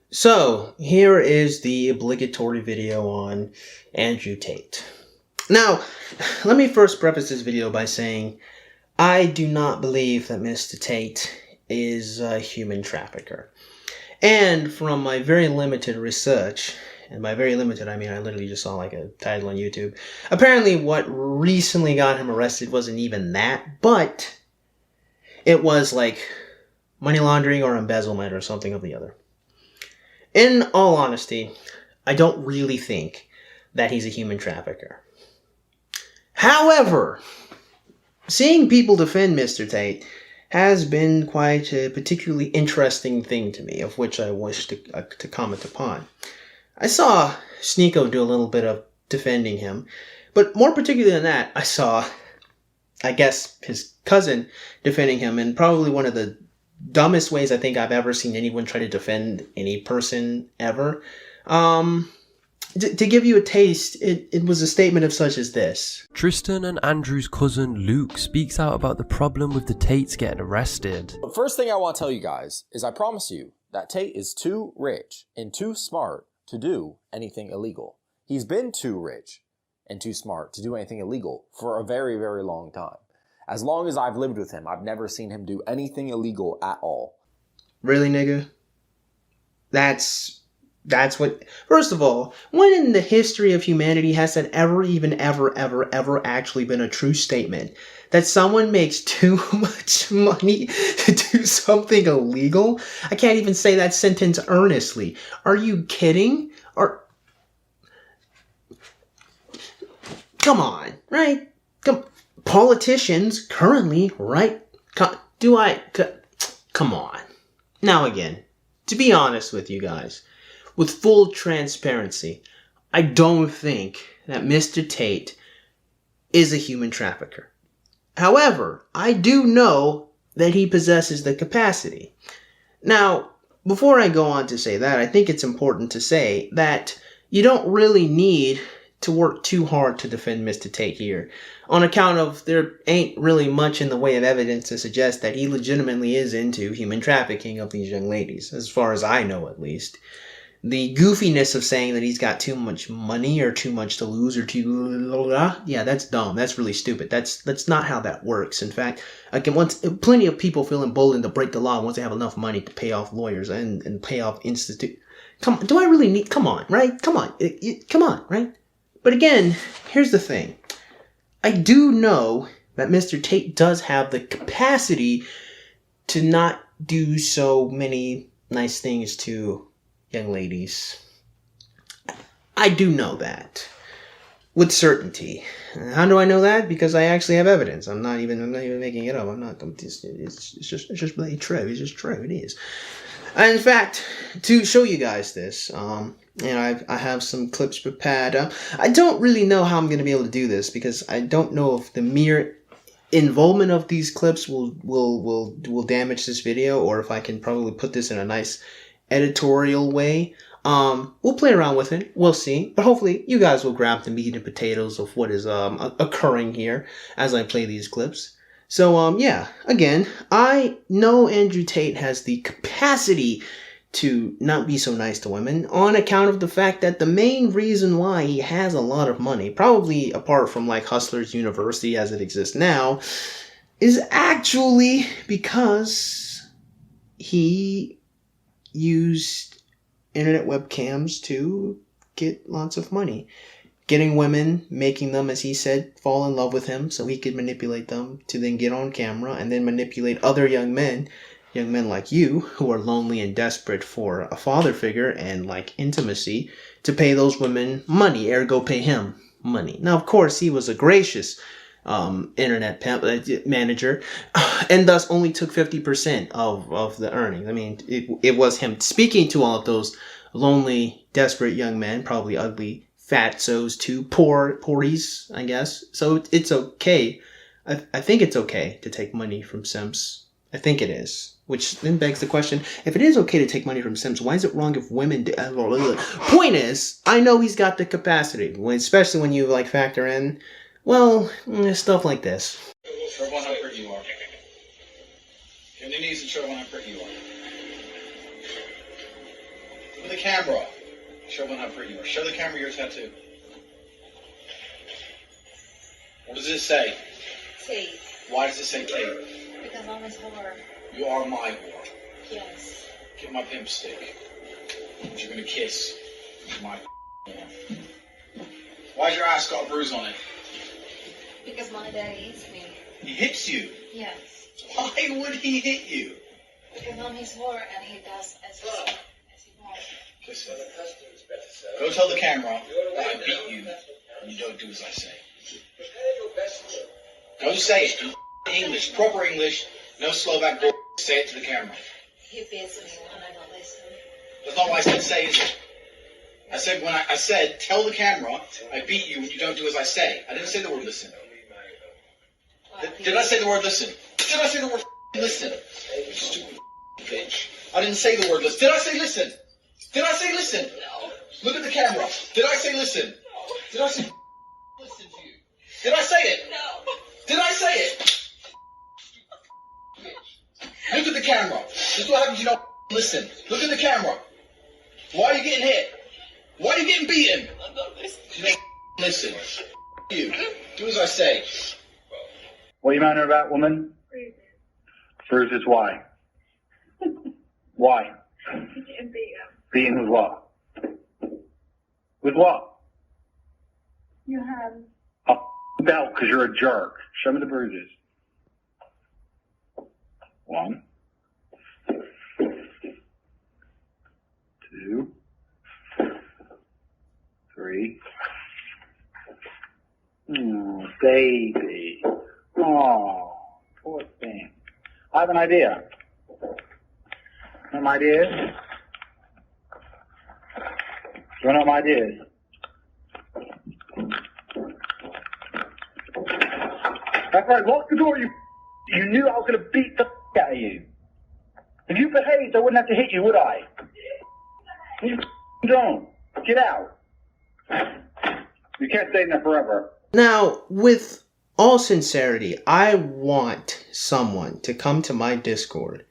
So, here is the obligatory video on Andrew Tate. Now, let me first preface this video by saying I do not believe that Mr. Tate is a human trafficker. And from my very limited research, and by very limited I mean I literally just saw like a title on YouTube, apparently what recently got him arrested wasn't even that, but it was like money laundering or embezzlement or something of the other. In all honesty, I don't really think that he's a human trafficker. However, seeing people defend Mr. Tate has been quite a particularly interesting thing to me, of which I wish to comment upon. I saw Sneeko do a little bit of defending him, but more particularly than that, I saw, I guess, his cousin defending him in probably one of the dumbest ways I think I've ever seen anyone try to defend any person ever. To give you a taste, it was a statement of such as this. Tristan and Andrew's cousin Luke speaks out about the problem with the Tates getting arrested. The first thing I want to tell you guys is I promise you that Tate is too rich and too smart to do anything illegal. He's been too rich and too smart to do anything illegal for a very, very long time. As long as I've lived with him, I've never seen him do anything illegal at all. Really, nigga? That's what... First of all, when in the history of humanity has that ever actually been a true statement that someone makes too much money to do something illegal? I can't even say that sentence earnestly. Are you kidding? Come on, right? Politicians currently, right? Come on. Now again, to be honest with you guys, with full transparency, I don't think that Mr. Tate is a human trafficker. However, I do know that he possesses the capacity. Now, before I go on to say that, I think it's important to say that you don't really need to work too hard to defend Mr. Tate here, on account of there ain't really much in the way of evidence to suggest that he legitimately is into human trafficking of these young ladies, as far as I know at least. The goofiness of saying that he's got too much money or too much to lose or yeah, that's dumb. That's really stupid. That's not how that works. In fact, plenty of people feel emboldened to break the law once they have enough money to pay off lawyers and pay off Come on, right? Come on, right? But again, here's the thing. I do know that Mr. Tate does have the capacity to not do so many nice things to young ladies. I do know that with certainty. How do I know that? Because I actually have evidence. I'm not even making it up. It's just really true. It's just true. It is. And in fact, to show you guys this, and I have some clips prepared. I don't really know how I'm going to be able to do this because I don't know if the mere involvement of these clips will damage this video, or if I can probably put this in a nice editorial way. We'll play around with it. We'll see. But hopefully you guys will grab the meat and potatoes of what is occurring here as I play these clips. So, yeah, again, I know Andrew Tate has the capacity to not be so nice to women on account of the fact that the main reason why he has a lot of money, probably apart from like Hustlers University as it exists now, is actually because he used internet webcams to get lots of money. Getting women, making them, as he said, fall in love with him so he could manipulate them to then get on camera and then manipulate other young men like you, who are lonely and desperate for a father figure and like intimacy, to pay those women money, ergo pay him money. Now, of course, he was a gracious internet manager, and thus only took 50% of the earnings. I mean, it was him speaking to all of those lonely, desperate young men, probably ugly fatzos too, poories, I guess. So it's okay. I think it's okay to take money from simps. I think it is. Which then begs the question, if it is okay to take money from simps, why is it wrong if women do? Point is, I know he's got the capacity, especially when you like factor in, well, stuff like this. Show everyone how pretty you are. Get on your knees and show everyone how pretty you are. camera. Show them how pretty you are. Show the camera your tattoo. What does it say? Tate. Why does it say Tate? Because I'm his whore. You are my whore. Yes. Get my pimp stick. You're gonna kiss my whore. Why's your ass got a bruise on it? Because my daddy hits me. He hits you? Yes. Why would he hit you? Because I'm his whore and he does as he wants. Listen. Go tell the camera that I beat you and you don't do as I say. Go say it in English, proper English, no Slovak bull. Say it to the camera. He beats me when I don't listen. That's not what I said say, is it? I said tell the camera I beat you when you don't do as I say. I didn't say the word listen. Did I say the word listen? Did I say the word listen? You stupid bitch. I didn't say the word listen. Did I say listen? Did I say listen? No. Look at the camera. Did I say listen? Did I say listen to you? Did I say it? No. Did I say it? Look at the camera. This is what happens, you don't listen. Look at the camera. Why are you getting hit? Why are you getting beaten? I'm not listening. You don't listen. You. Do as I say. What are you mad about, woman? Bruises, why? Why? Beaten with what? With what? You have. A belt, because you're a jerk. Show me the bruises. 1, 2, 3. Oh, baby. Oh, poor thing. I have an idea. Know my idea is? Do you know what my idea is? That's right, lock the door, you knew I was going to beat the out of you. If you behaved, I wouldn't have to hit you, would I? You don't. Get out. You can't stay in there forever. Now, with all sincerity, I want someone to come to my Discord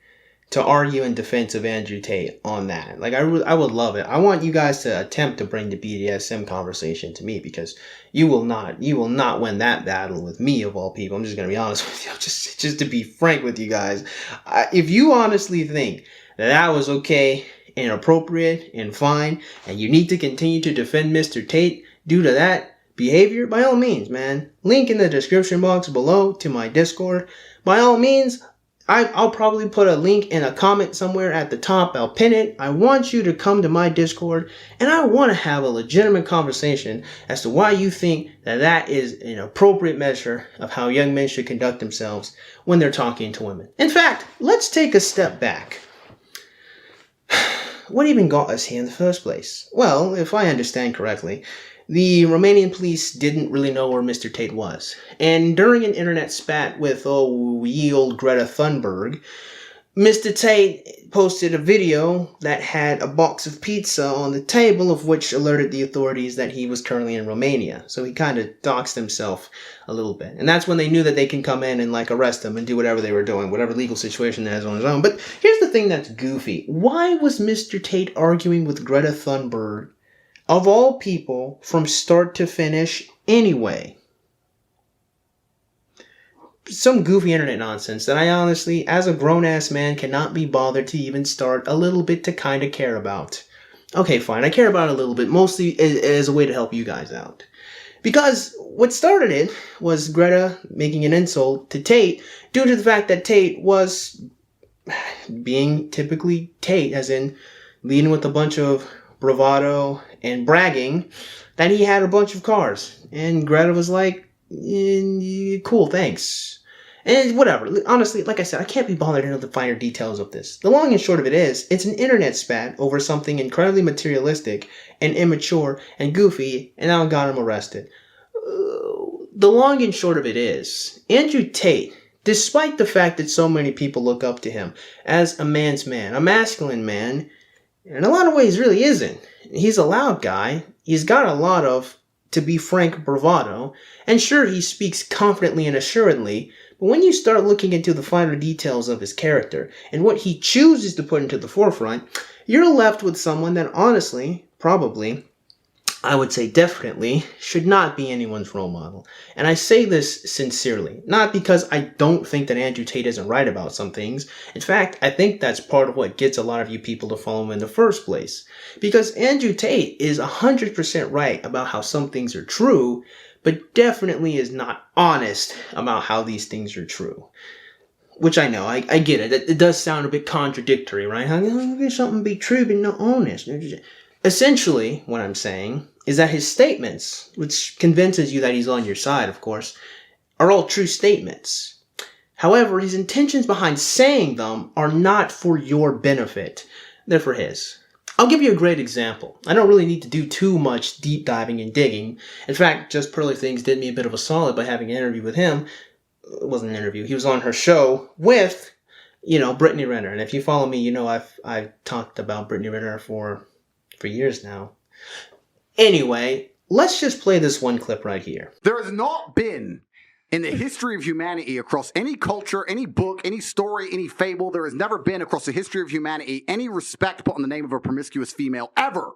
to argue in defense of Andrew Tate on that. Like, I would love it. I want you guys to attempt to bring the BDSM conversation to me, because you will not win that battle with me, of all people. I'm just going to be honest with you. Just to be frank with you guys. If you honestly think that was okay and appropriate and fine, and you need to continue to defend Mr. Tate due to that behavior, by all means, man. Link in the description box below to my Discord. By all means, I'll probably put a link in a comment somewhere at the top. I'll pin it. I want you to come to my Discord, and I want to have a legitimate conversation as to why you think that is an appropriate measure of how young men should conduct themselves when they're talking to women. In fact, let's take a step back. What even got us here in the first place? Well, if I understand correctly, the Romanian police didn't really know where Mr. Tate was. And during an internet spat with ye old Greta Thunberg, Mr. Tate posted a video that had a box of pizza on the table, of which alerted the authorities that he was currently in Romania. So he kind of doxed himself a little bit. And that's when they knew that they can come in and arrest him and do whatever they were doing, whatever legal situation that has on his own. But here's the thing that's goofy. Why was Mr. Tate arguing with Greta Thunberg, of all people, from start to finish anyway? Some goofy internet nonsense that I honestly, as a grown-ass man, cannot be bothered to even start a little bit to kind of care about. Okay, fine, I care about it a little bit, mostly as a way to help you guys out. Because what started it was Greta making an insult to Tate due to the fact that Tate was being typically Tate, as in leading with a bunch of bravado and bragging that he had a bunch of cars. And Greta was like, cool, thanks. And whatever. Honestly, like I said, I can't be bothered to know the finer details of this. The long and short of it is, it's an internet spat over something incredibly materialistic and immature and goofy, and now got him arrested. The long and short of it is, Andrew Tate, despite the fact that so many people look up to him as a man's man, a masculine man, in a lot of ways really isn't. He's a loud guy. He's got a lot of to be frank bravado, and sure, he speaks confidently and assuredly, but when you start looking into the finer details of his character and what he chooses to put into the forefront, you're left with someone that honestly, probably, I would say definitely, should not be anyone's role model. And I say this sincerely, not because I don't think that Andrew Tate isn't right about some things. In fact, I think that's part of what gets a lot of you people to follow him in the first place. Because Andrew Tate is 100% right about how some things are true, but definitely is not honest about how these things are true. Which I know, I get it. It does sound a bit contradictory, right? How can something be true but not honest? Essentially, what I'm saying is that his statements, which convinces you that he's on your side, of course, are all true statements. However, his intentions behind saying them are not for your benefit. They're for his. I'll give you a great example. I don't really need to do too much deep diving and digging. In fact, Just Pearly Things did me a bit of a solid by having an interview with him. It wasn't an interview. He was on her show with, Brittany Renner. And if you follow me, you know I've talked about Brittany Renner for years now. Anyway, let's just play this one clip right here. There has not been, in the history of humanity, across any culture, any book, any story, any fable, there has never been across the history of humanity any respect put on the name of a promiscuous female, ever.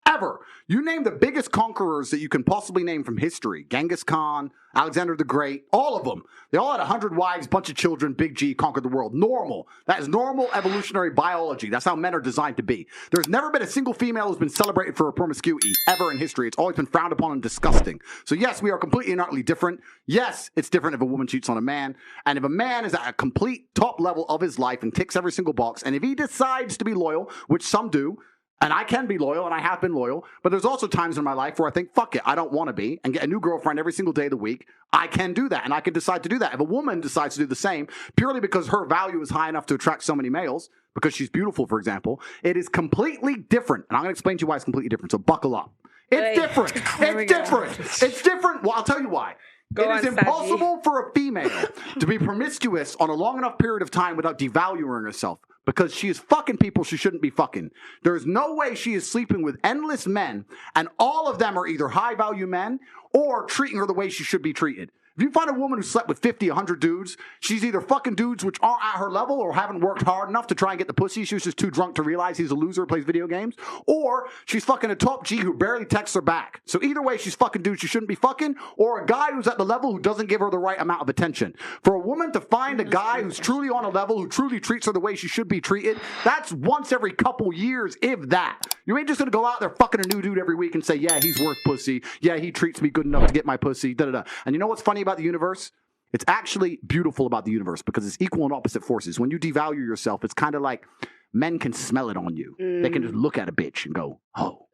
Ever. You name the biggest conquerors that you can possibly name from history. Genghis Khan, Alexander the Great, all of them. They all had 100 wives, bunch of children, big G, conquered the world. Normal. That is normal evolutionary biology. That's how men are designed to be. There's never been a single female who's been celebrated for her promiscuity ever in history. It's always been frowned upon and disgusting. So yes, we are completely and utterly different. Yes, it's different if a woman cheats on a man. And if a man is at a complete top level of his life and ticks every single box, and if he decides to be loyal, which some do, and I can be loyal, and I have been loyal, but there's also times in my life where I think, fuck it, I don't want to be, and get a new girlfriend every single day of the week. I can do that, and I can decide to do that. If a woman decides to do the same, purely because her value is high enough to attract so many males, because she's beautiful, for example, it is completely different. And I'm going to explain to you why it's completely different, so buckle up. It's different. It's different. It's different. Well, I'll tell you why. It is impossible for a female to be promiscuous on a long enough period of time without devaluing herself. Because she is fucking people she shouldn't be fucking. There is no way she is sleeping with endless men, and all of them are either high-value men or treating her the way she should be treated. If you find a woman who slept with 50, 100 dudes, she's either fucking dudes which aren't at her level or haven't worked hard enough to try and get the pussy. She was just too drunk to realize he's a loser who plays video games. Or she's fucking a top G who barely texts her back. So either way, she's fucking dudes she shouldn't be fucking, or a guy who's at the level who doesn't give her the right amount of attention. For a woman to find a guy who's truly on a level, who truly treats her the way she should be treated, that's once every couple years, if that. You ain't just gonna go out there fucking a new dude every week and say, yeah, he's worth pussy. Yeah, he treats me good enough to get my pussy. Da-da-da. And you know what's funny about the universe? It's actually beautiful about the universe because it's equal and opposite forces. When you devalue yourself, it's kind of like men can smell it on you. They can just look at a bitch and go, oh.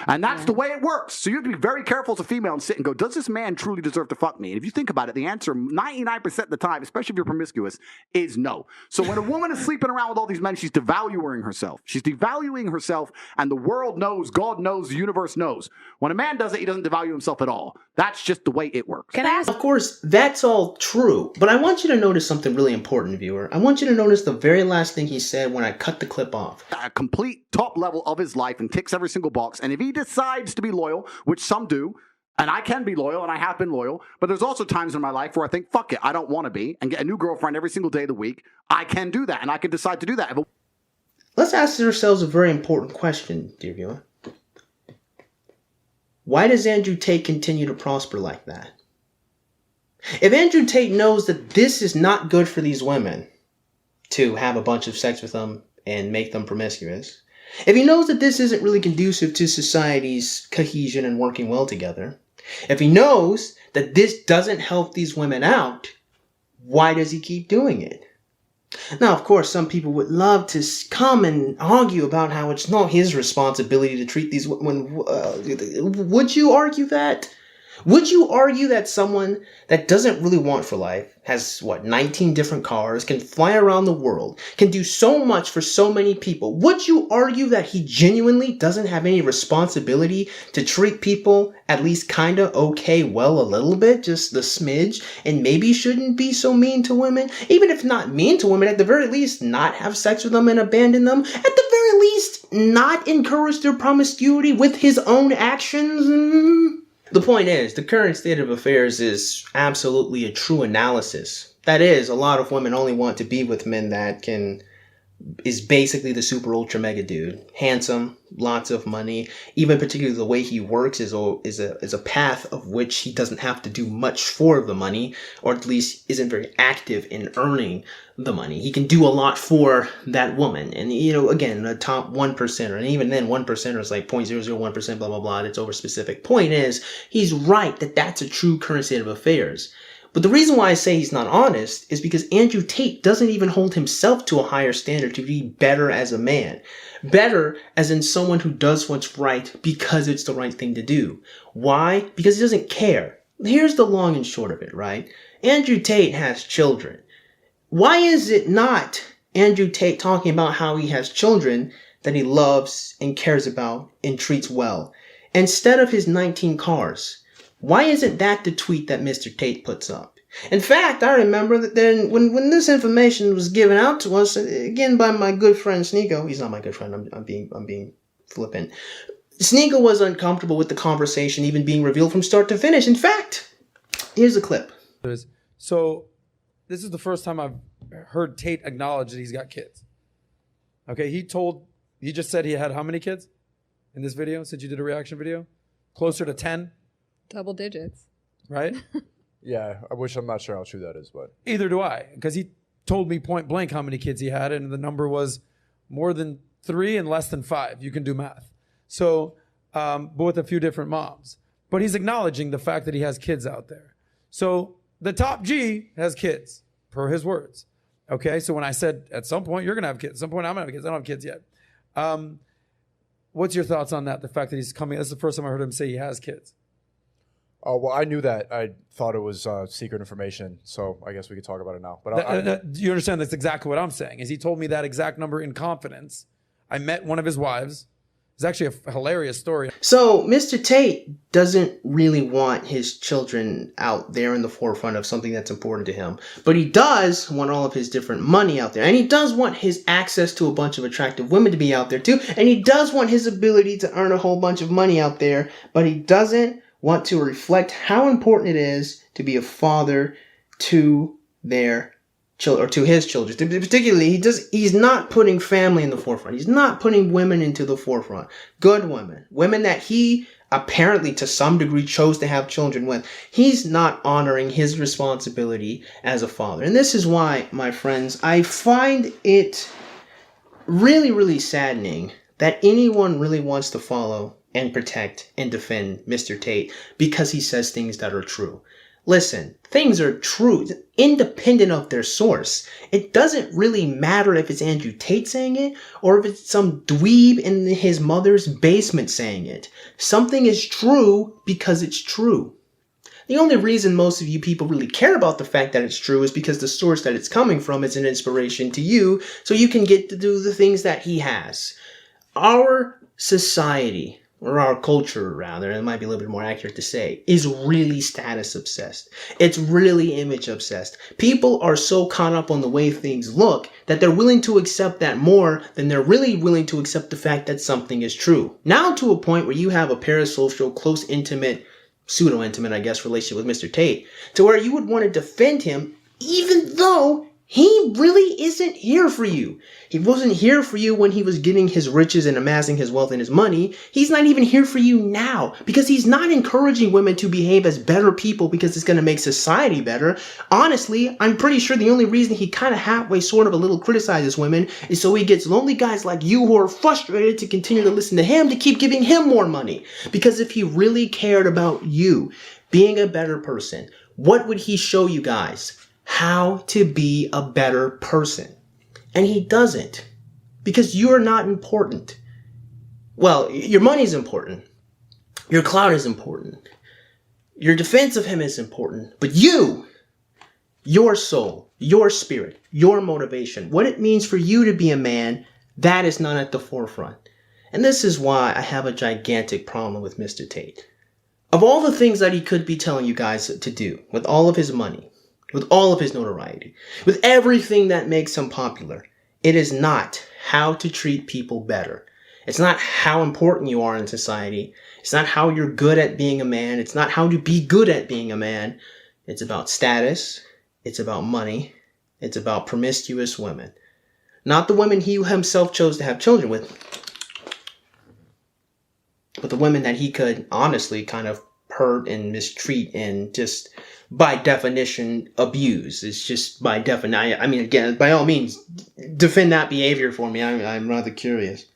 And that's the way it works. So you have to be very careful as a female and sit and go, does this man truly deserve to fuck me? And if you think about it, the answer 99% of the time, especially if you're promiscuous, is no. So when a woman is sleeping around with all these men, she's devaluing herself. She's devaluing herself, and the world knows, God knows, the universe knows. When a man does it, he doesn't devalue himself at all. That's just the way it works. Of course, that's all true, but I want you to notice something really important, viewer. I want you to notice the very last thing he said when I cut the clip off. At a complete top level of his life and ticks every single box. And if he decides to be loyal, which some do, and I can be loyal, and I have been loyal, but there's also times in my life where I think, fuck it, I don't want to be, and get a new girlfriend every single day of the week. I can do that, and I can decide to do that. Let's ask ourselves a very important question, dear viewer. Why does Andrew Tate continue to prosper like that? If Andrew Tate knows that this is not good for these women, to have a bunch of sex with them and make them promiscuous, if he knows that this isn't really conducive to society's cohesion and working well together, if he knows that this doesn't help these women out, why does he keep doing it? Now, of course, some people would love to come and argue about how it's not his responsibility to treat these women. Would you argue that? Would you argue that someone that doesn't really want for life, has, 19 different cars, can fly around the world, can do so much for so many people, would you argue that he genuinely doesn't have any responsibility to treat people at least kinda okay, well, a little bit, just the smidge, and maybe shouldn't be so mean to women? Even if not mean to women, at the very least, not have sex with them and abandon them? At the very least, not encourage their promiscuity with his own actions? The point is, the current state of affairs is absolutely a true analysis. That is, a lot of women only want to be with men that is basically the super ultra mega dude. Handsome, lots of money. Even particularly the way he works is a path of which he doesn't have to do much for the money, or at least isn't very active in earning the money. He can do a lot for that woman. And, again, the top 1%, and even then 1% is like 0.001%, blah, blah, blah. It's over specific. Point is, he's right that that's a true current state of affairs. But the reason why I say he's not honest is because Andrew Tate doesn't even hold himself to a higher standard to be better as a man. Better as in someone who does what's right because it's the right thing to do. Why? Because he doesn't care. Here's the long and short of it, right? Andrew Tate has children. Why is it not Andrew Tate talking about how he has children that he loves and cares about and treats well, instead of his 19 cars? Why isn't that the tweet that Mr. Tate puts up? In fact, I remember that then when this information was given out to us, again by my good friend Sneeko, he's not my good friend, I'm being flippant. Sneeko was uncomfortable with the conversation even being revealed from start to finish. In fact, here's a clip. So this is the first time I've heard Tate acknowledge that he's got kids. Okay, he just said he had how many kids in this video since you did a reaction video? Closer to 10? Double digits. Right? Yeah, I'm not sure how true that is, but either do I, because he told me point blank how many kids he had, and the number was more than 3 and less than 5. You can do math. So, but with a few different moms. But he's acknowledging the fact that he has kids out there. So the top G has kids, per his words. Okay, so when I said at some point you're gonna have kids, at some point I'm gonna have kids, I don't have kids yet. What's your thoughts on that? The fact that he's coming. This is the first time I heard him say he has kids. Oh, well, I knew that. I thought it was secret information, so I guess we could talk about it now. But do you understand? That's exactly what I'm saying. Is he told me that exact number in confidence. I met one of his wives. It's actually a hilarious story. So Mr. Tate doesn't really want his children out there in the forefront of something that's important to him. But he does want all of his different money out there. And he does want his access to a bunch of attractive women to be out there too. And he does want his ability to earn a whole bunch of money out there. But he doesn't want to reflect how important it is to be a father to their children, or to his children. Particularly, he's not putting family in the forefront. He's not putting women into the forefront. Good women. Women that he apparently to some degree chose to have children with. He's not honoring his responsibility as a father. And this is why, my friends, I find it really, really saddening that anyone really wants to follow and protect and defend Mr. Tate because he says things that are true. Listen, things are true, independent of their source. It doesn't really matter if it's Andrew Tate saying it or if it's some dweeb in his mother's basement saying it. Something is true because it's true. The only reason most of you people really care about the fact that it's true is because the source that it's coming from is an inspiration to you, so you can get to do the things that he has. Our society, or our culture rather, it might be a little bit more accurate to say, is really status obsessed. It's really image obsessed. People are so caught up on the way things look that they're willing to accept that more than they're really willing to accept the fact that something is true. Now to a point where you have a parasocial, close, intimate, pseudo-intimate, I guess, relationship with Mr. Tate, to where you would want to defend him even though he really isn't here for you. He wasn't here for you when he was getting his riches and amassing his wealth and his money. He's not even here for you now because he's not encouraging women to behave as better people because it's going to make society better. Honestly, I'm pretty sure the only reason he kind of halfway sort of a little criticizes women is so he gets lonely guys like you who are frustrated to continue to listen to him to keep giving him more money. Because if he really cared about you being a better person, what would he show you guys? How to be a better person. And he doesn't. Because you're not important. Well, your money's important. Your clout is important. Your defense of him is important. But you, your soul, your spirit, your motivation, what it means for you to be a man, that is not at the forefront. And this is why I have a gigantic problem with Mr. Tate. Of all the things that he could be telling you guys to do with all of his money, with all of his notoriety, with everything that makes him popular, it is not how to treat people better. It's not how important you are in society. It's not how you're good at being a man. It's not how to be good at being a man. It's about status. It's about money. It's about promiscuous women. Not the women he himself chose to have children with, but the women that he could honestly kind of hurt and mistreat and just by definition abuse. It's just by definition. I mean, again, by all means, defend that behavior for me. I'm rather curious.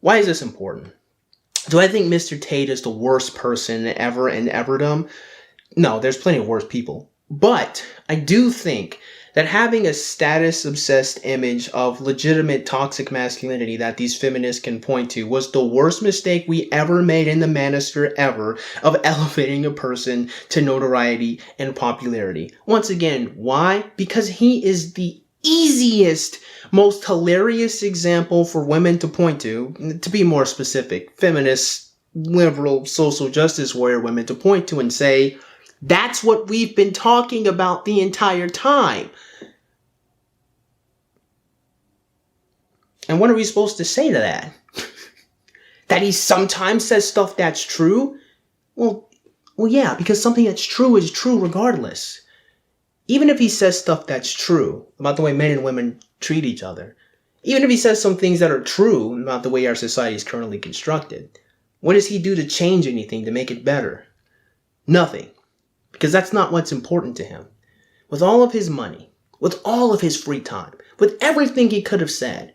Why is this important? Do I think Mr. Tate is the worst person ever in everdom? No, there's plenty of worse people. But I do think that having a status-obsessed image of legitimate toxic masculinity that these feminists can point to was the worst mistake we ever made in the manosphere ever of elevating a person to notoriety and popularity. Once again, why? Because he is the easiest, most hilarious example for women to point to be more specific, feminist, liberal, social justice warrior women to point to and say, that's what we've been talking about the entire time. And what are we supposed to say to that? That he sometimes says stuff that's true? Well, yeah, because something that's true is true regardless. Even if he says stuff that's true about the way men and women treat each other, even if he says some things that are true about the way our society is currently constructed, what does he do to change anything, to make it better? Nothing. Because that's not what's important to him. With all of his money, with all of his free time, with everything he could have said,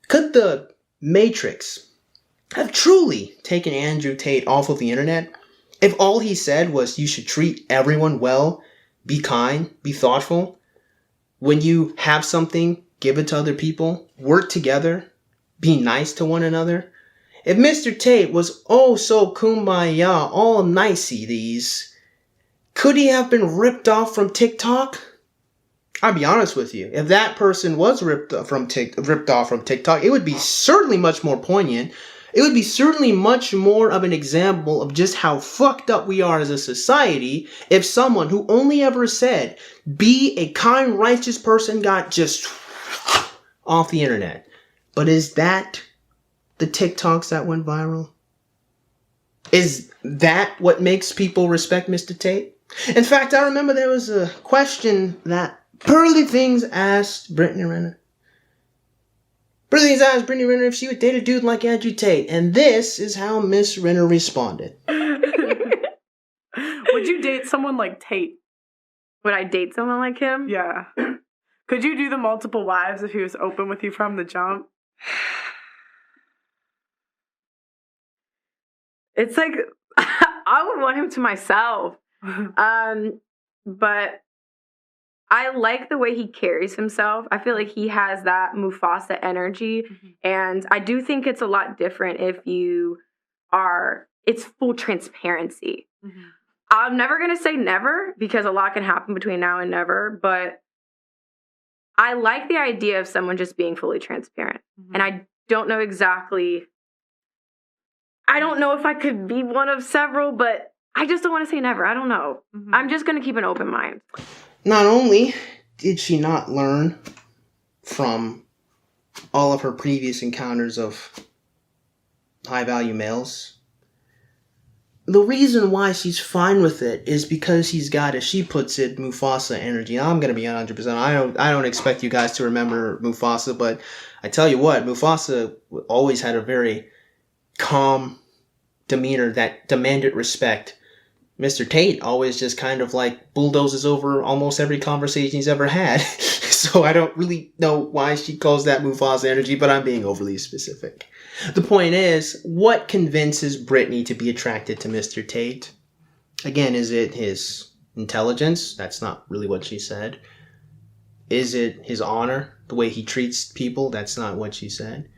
could the Matrix have truly taken Andrew Tate off of the internet if all he said was you should treat everyone well, be kind, be thoughtful? When you have something, give it to other people, work together, be nice to one another? If Mr. Tate was oh so kumbaya, all nicey these, could he have been ripped off from TikTok? I'll be honest with you. If that person was ripped off from TikTok, it would be certainly much more poignant. It would be certainly much more of an example of just how fucked up we are as a society if someone who only ever said, be a kind, righteous person got just off the internet. But is that the TikToks that went viral? Is that what makes people respect Mr. Tate? In fact, I remember there was a question that Pearly Things asked Brittany Renner. Pearly Things asked Brittany Renner if she would date a dude like Andrew Tate. And this is how Miss Renner responded. Would you date someone like Tate? Would I date someone like him? Yeah. Could you do the multiple wives if he was open with you from the jump? It's like, I would want him to myself. But I like the way he carries himself. I feel like he has that Mufasa energy. Mm-hmm. And I do think it's a lot different if it's full transparency. Mm-hmm. I'm never going to say never because a lot can happen between now and never. But I like the idea of someone just being fully transparent. Mm-hmm. And I don't know if I could be one of several, but I just don't want to say never. I don't know. Mm-hmm. I'm just going to keep an open mind. Not only did she not learn from all of her previous encounters of high-value males, the reason why she's fine with it is because he's got, as she puts it, Mufasa energy. Now, I'm going to be 100%. I don't expect you guys to remember Mufasa, but I tell you what, Mufasa always had a very calm demeanor that demanded respect. Mr. Tate always just kind of like bulldozes over almost every conversation he's ever had. So I don't really know why she calls that Mufasa energy, but I'm being overly specific. The point is, what convinces Brittany to be attracted to Mr. Tate? Again, is it his intelligence? That's not really what she said. Is it his honor? The way he treats people? That's not what she said.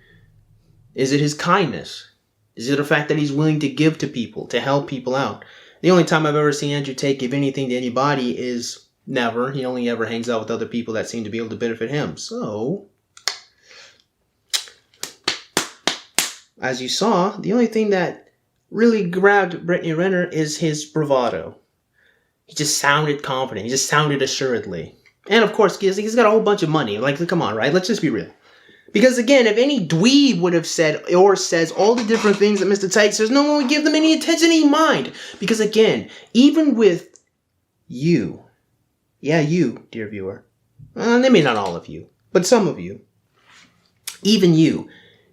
Is it his kindness? Is it the fact that he's willing to give to people, to help people out? The only time I've ever seen Andrew Tate give anything to anybody is never. He only ever hangs out with other people that seem to be able to benefit him. So, as you saw, the only thing that really grabbed Brittany Renner is his bravado. He just sounded confident. He just sounded assuredly. And of course, he's got a whole bunch of money. Like, come on, right? Let's just be real. Because again, if any dweeb would have said or says all the different things that Mr. Tate says, no one would give them any attention, any mind. Because again, even with you, yeah, you, dear viewer, maybe not all of you, but some of you, even you,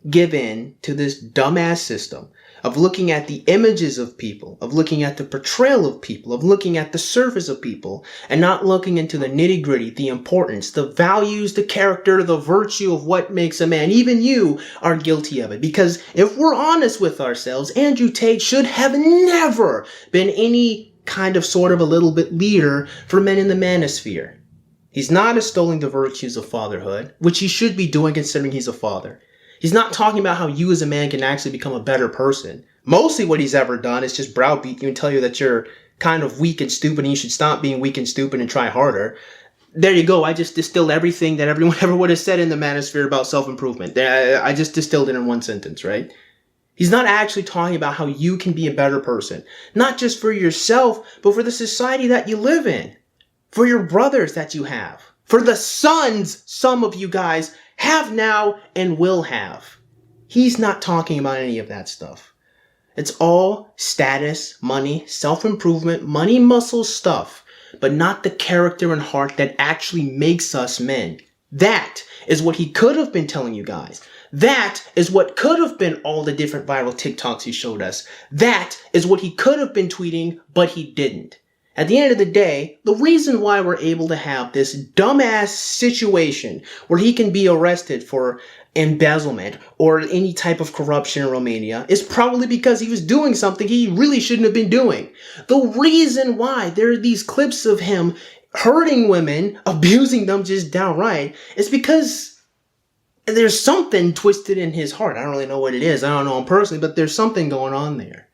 give in to this dumbass system of looking at the images of people, of looking at the portrayal of people, of looking at the surface of people, and not looking into the nitty-gritty, the importance, the values, the character, the virtue of what makes a man. Even you are guilty of it. Because if we're honest with ourselves, Andrew Tate should have never been any kind of sort of a little bit leader for men in the manosphere. He's not extolling the virtues of fatherhood, which he should be doing considering he's a father. He's not talking about how you as a man can actually become a better person. Mostly what he's ever done is just browbeat you and tell you that you're kind of weak and stupid and you should stop being weak and stupid and try harder. There you go. I just distilled everything that everyone ever would have said in the manosphere about self-improvement. I just distilled it in one sentence, right? He's not actually talking about how you can be a better person. Not just for yourself, but for the society that you live in. For your brothers that you have. For the sons some of you guys have now and will have. He's not talking about any of that stuff. It's all status, money, self-improvement, money, muscle stuff, but not the character and heart that actually makes us men. That is what he could have been telling you guys. That is what could have been all the different viral TikToks he showed us. That is what he could have been tweeting, but he didn't. At the end of the day, the reason why we're able to have this dumbass situation where he can be arrested for embezzlement or any type of corruption in Romania is probably because he was doing something he really shouldn't have been doing. The reason why there are these clips of him hurting women, abusing them just downright, is because there's something twisted in his heart. I don't really know what it is. I don't know him personally, but there's something going on there.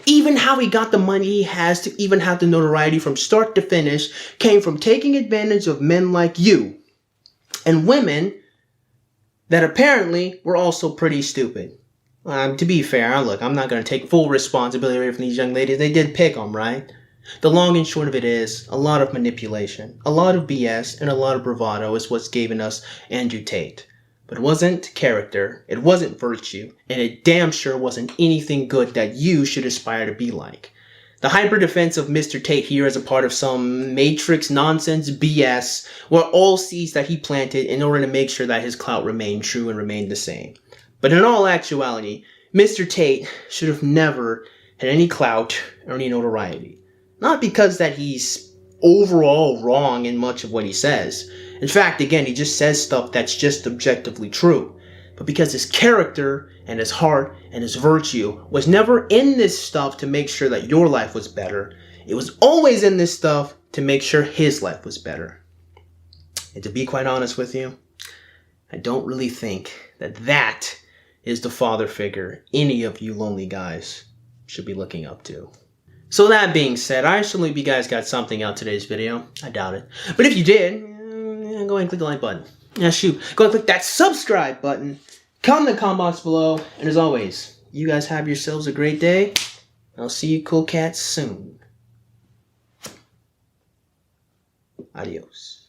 Even how he got the money he has to even have the notoriety from start to finish came from taking advantage of men like you and women that apparently were also pretty stupid. To be fair, look, I'm not going to take full responsibility away from these young ladies. They did pick them, right? The long and short of it is a lot of manipulation, a lot of BS, and a lot of bravado is what's given us Andrew Tate. But it wasn't character, it wasn't virtue, and it damn sure wasn't anything good that you should aspire to be like. The hyper-defense of Mr. Tate here is a part of some matrix nonsense BS where all seeds that he planted in order to make sure that his clout remained true and remained the same. But in all actuality, Mr. Tate should have never had any clout or any notoriety. Not because that he's overall wrong in much of what he says. In fact, again, he just says stuff that's just objectively true. But because his character and his heart and his virtue was never in this stuff to make sure that your life was better. It was always in this stuff to make sure his life was better. And to be quite honest with you, I don't really think that that is the father figure any of you lonely guys should be looking up to. So that being said, I assume you guys got something out of today's video. I doubt it. But if you did, go ahead and click the like button. Yeah, shoot. Go ahead and click that subscribe button. Comment in the comment box below. And as always, you guys have yourselves a great day. I'll see you cool cats soon. Adios.